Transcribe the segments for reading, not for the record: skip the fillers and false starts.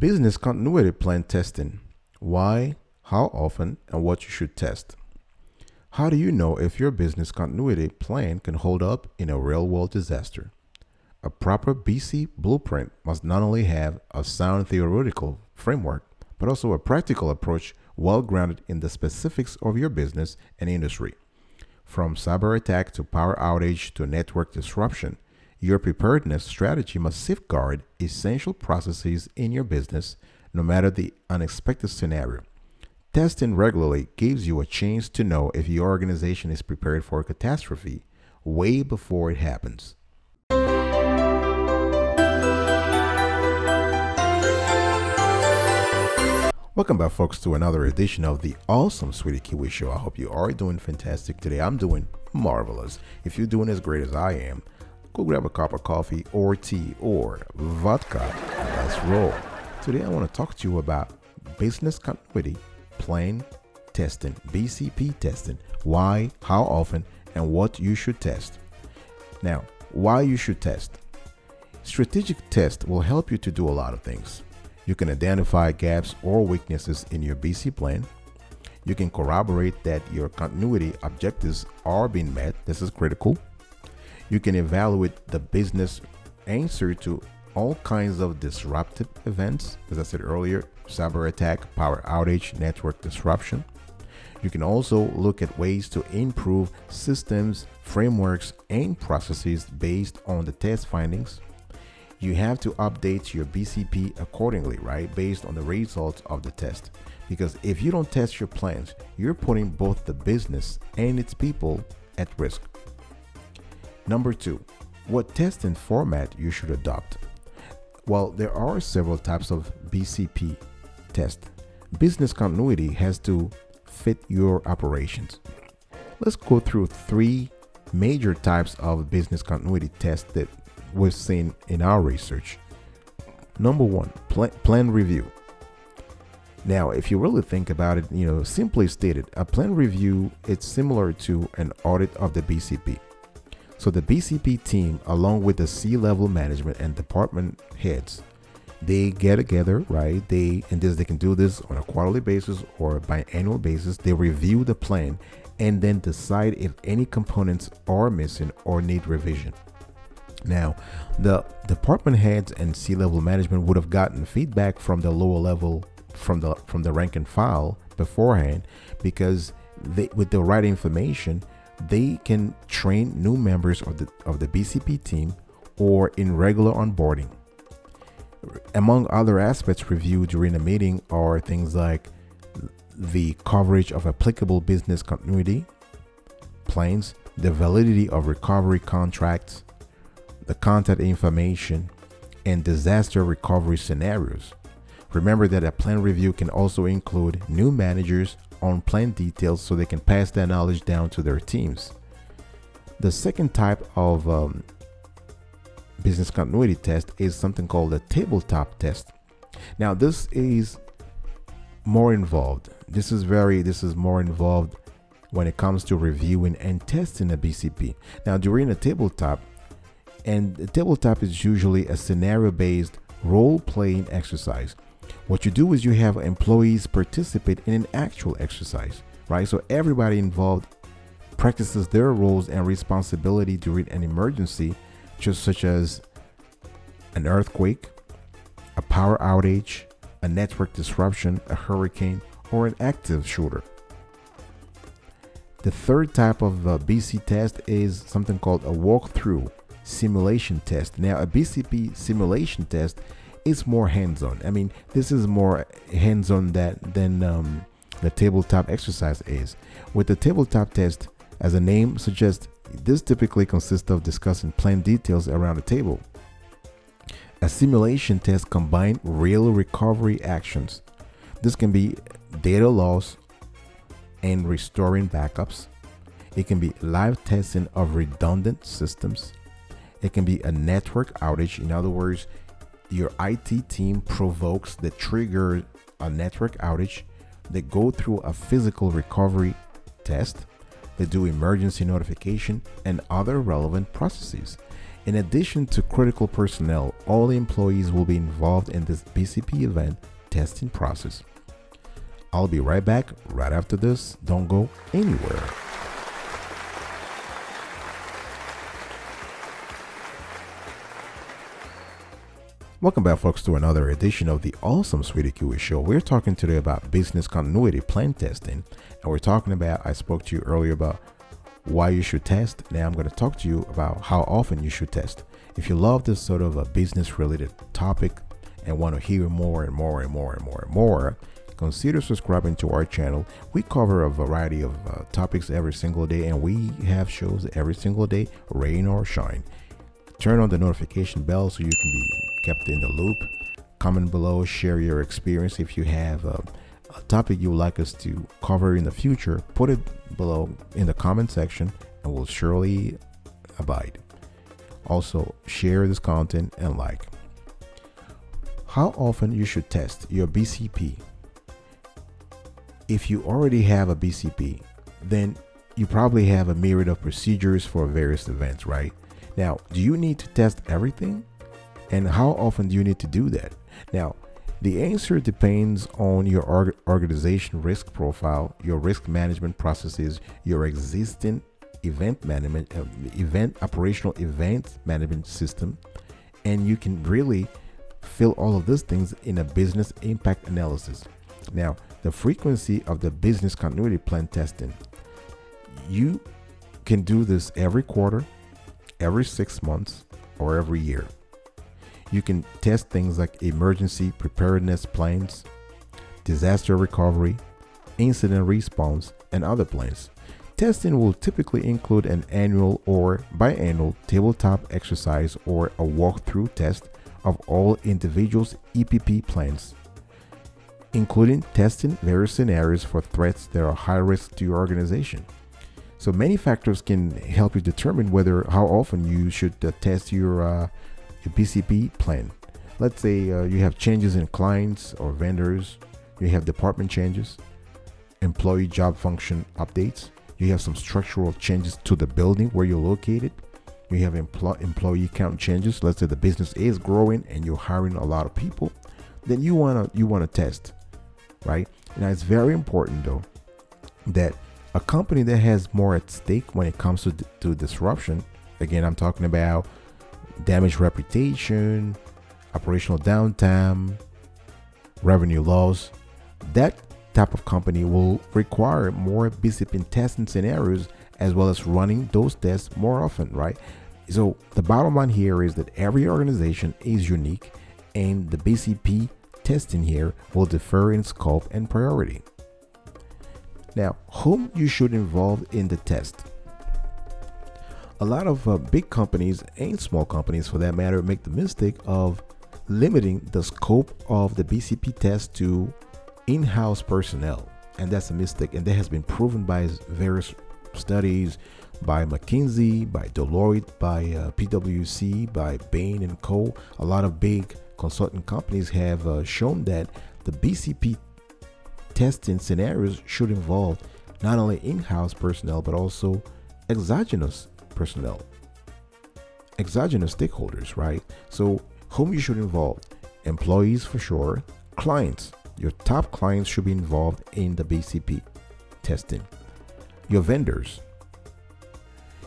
Business continuity plan testing. Why, how often, and what you should test. How do you know if your business continuity plan can hold up in a real world disaster? A proper BC blueprint must not only have a sound theoretical framework, but also a practical approach well grounded in the specifics of your business and industry. From cyber attack to power outage to network disruption, your preparedness strategy must safeguard essential processes in your business, no matter the unexpected scenario. Testing regularly gives you a chance to know if your organization is prepared for a catastrophe way before it happens. Welcome back, folks, to another edition of the awesome Sweetie Kiwi Show. I hope you are doing fantastic today. I'm doing marvelous. If you're doing as great as I am, go grab a cup of coffee or tea or vodka and let's roll. Today I want to talk to you about business continuity plan testing, BCP testing. Why, how often, and what you should test. Now, why you should test. Strategic test will help you to do a lot of things. You can identify gaps or weaknesses in your BC plan. You can corroborate that your continuity objectives are being met. This is critical. You can evaluate the business answer to all kinds of disruptive events. As I said earlier, cyber attack, power outage, network disruption. You can also look at ways to improve systems, frameworks, and processes based on the test findings. You have to update your BCP accordingly, right? Based on the results of the test. Because if you don't test your plans, you're putting both the business and its people at risk. Number 2, what testing format you should adopt. Well, there are several types of BCP test. Business continuity has to fit your operations. Let's go through 3 major types of business continuity tests that we've seen in our research. Number 1, plan review. Now, if you really think about it, simply stated, a plan review, it's similar to an audit of the BCP. So the BCP team, along with the C-level management and department heads, they get together, right? They can do this on a quarterly basis or biannual basis. They review the plan and then decide if any components are missing or need revision. Now, the department heads and C-level management would have gotten feedback from the lower level, from the rank and file beforehand, because with the right information, they can train new members of the BCP team or in regular onboarding. Among other aspects reviewed during a meeting are things like the coverage of applicable business continuity plans, the validity of recovery contracts, the contact information, and disaster recovery scenarios. Remember that a plan review can also include new managers on plan details so they can pass that knowledge down to their teams. The second type of business continuity test is something called the tabletop test. Now, this is more involved. This is more involved when it comes to reviewing and testing a BCP. Now, during a tabletop, and the tabletop is usually a scenario-based role-playing exercise. What you do is you have employees participate in an actual exercise, right? So everybody involved practices their roles and responsibility during an emergency, just such as an earthquake, a power outage, a network disruption, a hurricane, or an active shooter. The third type of BC test is something called a walkthrough simulation test. Now, a BCP simulation test is more hands-on. I mean, this is more hands-on than the tabletop exercise is. With the tabletop test, as the name suggests, this typically consists of discussing plan details around the table. A simulation test combines real recovery actions. This can be data loss and restoring backups. It can be live testing of redundant systems. It can be a network outage. In other words, your IT team provokes the trigger a network outage. They go through a physical recovery test. They do emergency notification and other relevant processes. In addition to critical personnel, all employees will be involved in this BCP event testing process. I'll be right back right after this. Don't go anywhere. Welcome back, folks, to another edition of the Awesome Sweetie Kiwi Show. We're talking today about business continuity plan testing, and we're talking about, I spoke to you earlier about why you should test. Now I'm going to talk to you about how often you should test. If you love this sort of a business related topic and want to hear more and more and more and more and more, consider subscribing to our channel. We cover a variety of topics every single day, and we have shows every single day, rain or shine. Turn on the notification bell so you can be kept in the loop. Comment below, share your experience. If you have a topic you would like us to cover in the future, put it below in the comment section and we'll surely abide. Also, share this content and like. How often you should test your BCP? If you already have a BCP, then you probably have a myriad of procedures for various events, right? Now, do you need to test everything? And how often do you need to do that? Now, the answer depends on your organization risk profile, your risk management processes, your existing event management, operational event management system, and you can really fill all of these things in a business impact analysis. Now, the frequency of the business continuity plan testing, you can do this every quarter, every 6 months, or every year. You can test things like emergency preparedness plans, disaster recovery, incident response, and other plans. Testing will typically include an annual or biannual tabletop exercise or a walkthrough test of all individuals' EPP plans, including testing various scenarios for threats that are high risk to your organization. So many factors can help you determine how often you should test your BCP plan. Let's say you have changes in clients or vendors, you have department changes, employee job function updates, you have some structural changes to the building where you're located, you have employee count changes. Let's say the business is growing and you're hiring a lot of people, then you want to test, right? Now it's very important though that a company that has more at stake when it comes to disruption, again, I'm talking about damaged reputation, operational downtime, revenue loss, that type of company will require more BCP testing scenarios as well as running those tests more often, right? So the bottom line here is that every organization is unique and the BCP testing here will differ in scope and priority. Now, whom you should involve in the test. A lot of big companies and small companies for that matter make the mistake of limiting the scope of the BCP test to in-house personnel, and that's a mistake, and that has been proven by various studies by McKinsey, by Deloitte, by PwC, by Bain and Co. A lot of big consulting companies have shown that the BCP testing scenarios should involve not only in-house personnel but also exogenous personnel, exogenous stakeholders, right? So whom you should involve? Employees for sure, clients. Your top clients should be involved in the BCP testing. Your vendors.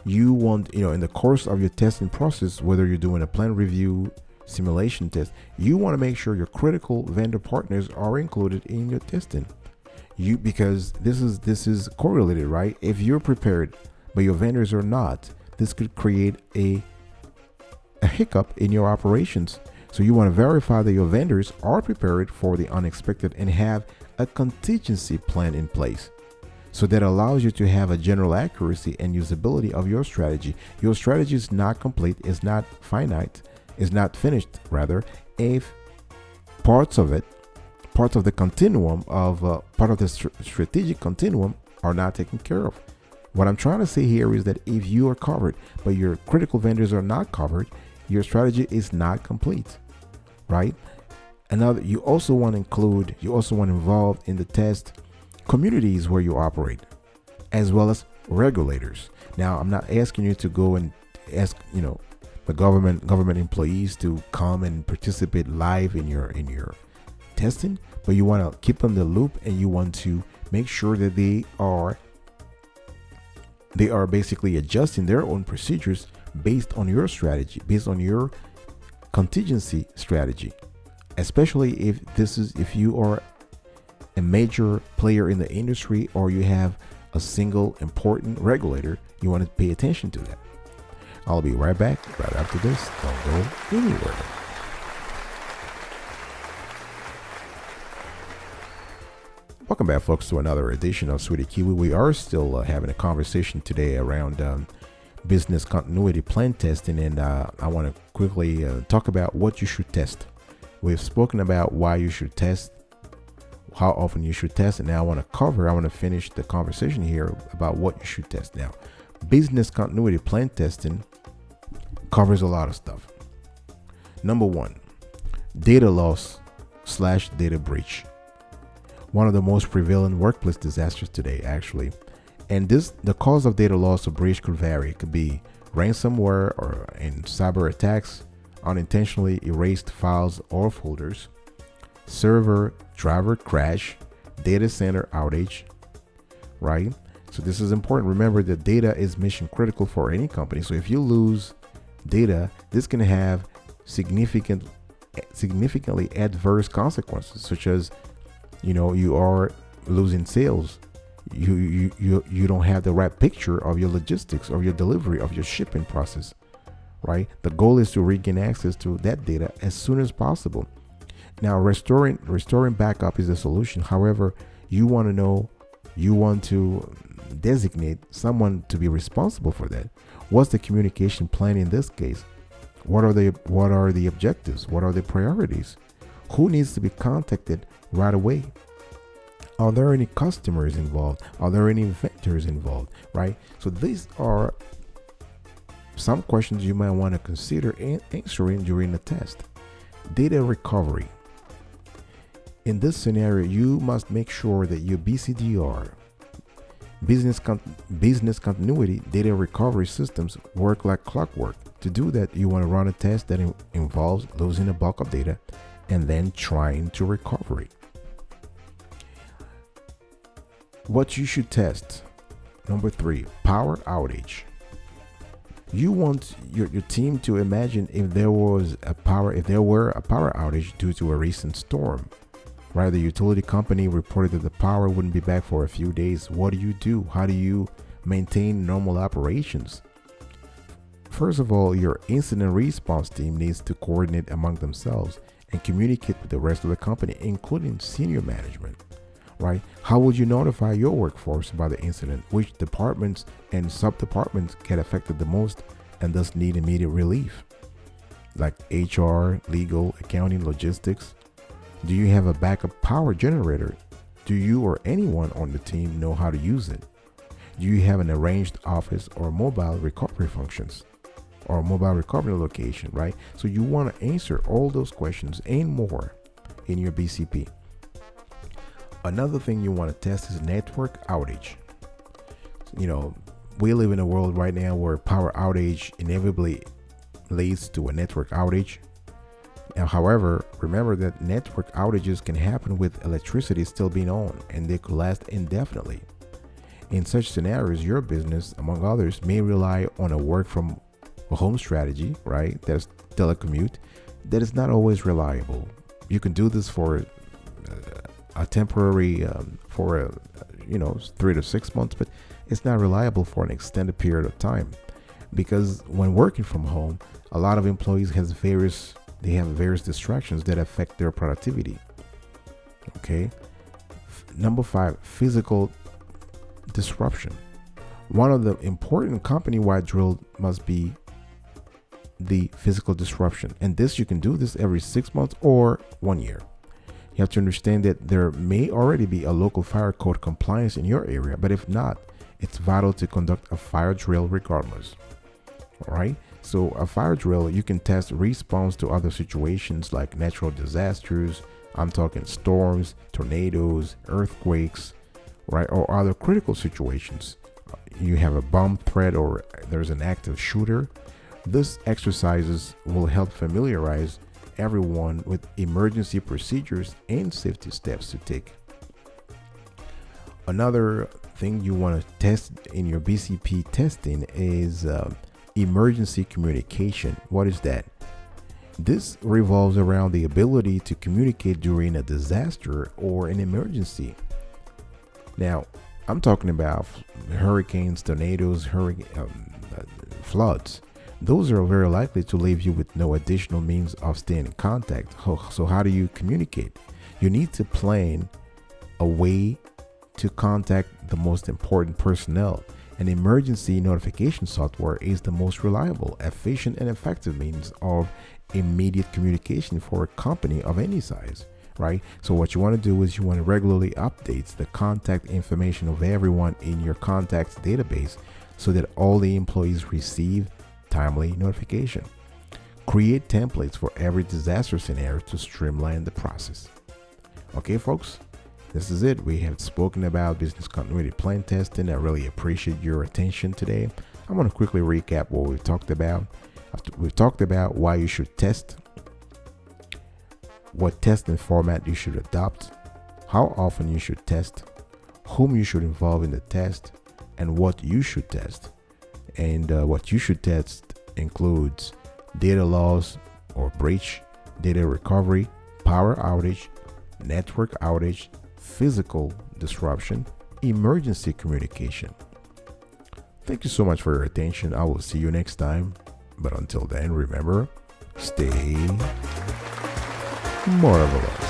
You want, in the course of your testing process, whether you're doing a plan review, simulation test, you want to make sure your critical vendor partners are included in your testing. Because this is correlated, right? If you're prepared but your vendors are not, this could create a hiccup in your operations. So you want to verify that your vendors are prepared for the unexpected and have a contingency plan in place. So that allows you to have a general accuracy and usability of your strategy. Your strategy is not complete, is not finite, is not finished, rather, if parts of the continuum part of the strategic continuum are not taken care of. What I'm trying to say here is that if you are covered, but your critical vendors are not covered, your strategy is not complete, right? You also want to involve in the test communities where you operate, as well as regulators. Now, I'm not asking you to go and ask, the government employees to come and participate live in your testing, but you want to keep on the loop and you want to make sure that they are basically adjusting their own procedures based on your strategy, based on your contingency strategy, especially if you are a major player in the industry or you have a single important regulator. You want to pay attention to that. I'll be right back right after this. Don't go anywhere. Welcome back, folks, to another edition of Sweetie Kiwi. We are still having a conversation today around business continuity plan testing, and I want to quickly talk about what you should test. We've spoken about why you should test, how often you should test, and now I want to finish the conversation here about what you should test. Now, business continuity plan testing covers a lot of stuff. Number one, data loss / data breach. One of the most prevalent workplace disasters today, actually. And the cause of data loss or breach could vary. It could be ransomware or in cyber attacks, unintentionally erased files or folders, server driver crash, data center outage, right? So this is important. Remember that data is mission critical for any company. So if you lose data, this can have significantly adverse consequences, such as, you are losing sales. You don't have the right picture of your logistics, of your delivery, of your shipping process, right? The goal is to regain access to that data as soon as possible. Now, restoring backup is a solution. However, you want to designate someone to be responsible for that. What's the communication plan in this case? What are the objectives? What are the priorities? Who needs to be contacted right away? Are there any customers involved? Are there any vendors involved? Right? So these are some questions you might want to consider answering during the test. Data recovery. In this scenario, you must make sure that your BCDR, business continuity data recovery systems, work like clockwork. To do that, you want to run a test that involves losing a bulk of data and then trying to recover it. What you should test. Number 3, power outage. You want your team to imagine if there were a power outage due to a recent storm. Right, the utility company reported that the power wouldn't be back for a few days. What do you do? How do you maintain normal operations? First of all, your incident response team needs to coordinate among themselves and communicate with the rest of the company, including senior management. Right? How would you notify your workforce about the incident? Which departments and sub-departments get affected the most and thus need immediate relief? Like HR, legal, accounting, logistics. Do you have a backup power generator? Do you or anyone on the team know how to use it? Do you have an arranged office or mobile recovery functions or mobile recovery location, right? So you want to answer all those questions and more in your BCP. Another thing you want to test is network outage. We live in a world right now where power outage inevitably leads to a network outage. Now, however, remember that network outages can happen with electricity still being on, and they could last indefinitely. In such scenarios, your business, among others, may rely on a work from home strategy, right? That's telecommute. That is not always reliable. You can do this for a temporary, 3 to 6 months, but it's not reliable for an extended period of time, because when working from home, a lot of employees have various distractions that affect their productivity. Okay. Number 5, physical disruption. One of the important company-wide drills must be the physical disruption, and you can do this every 6 months or 1 year. You have to understand that there may already be a local fire code compliance in your area, but if not, it's vital to conduct a fire drill regardless. All right. So a fire drill, you can test response to other situations like natural disasters. I'm talking storms, tornadoes, earthquakes, right? Or other critical situations. You have a bomb threat or there's an active shooter, These exercises will help familiarize everyone with emergency procedures and safety steps to take. Another thing you want to test in your BCP testing is emergency communication. What is that? This revolves around the ability to communicate during a disaster or an emergency. Now, I'm talking about hurricanes, tornadoes, floods. Those are very likely to leave you with no additional means of staying in contact. So how do you communicate? You need to plan a way to contact the most important personnel. An emergency notification software is the most reliable, efficient, and effective means of immediate communication for a company of any size, right? So what you want to do is you want to regularly update the contact information of everyone in your contacts database so that all the employees receive timely notification. Create templates for every disaster scenario to streamline the process. Okay, folks, this is it. We have spoken about business continuity plan testing. I really appreciate your attention today. I'm going to quickly recap what we've talked about. We've talked about why you should test, what testing format you should adopt, how often you should test, whom you should involve in the test, and what you should test. And what you should test includes data loss or breach, data recovery, power outage, network outage, physical disruption, emergency communication. Thank you so much for your attention. I will see you next time. But until then, remember, stay marvelous.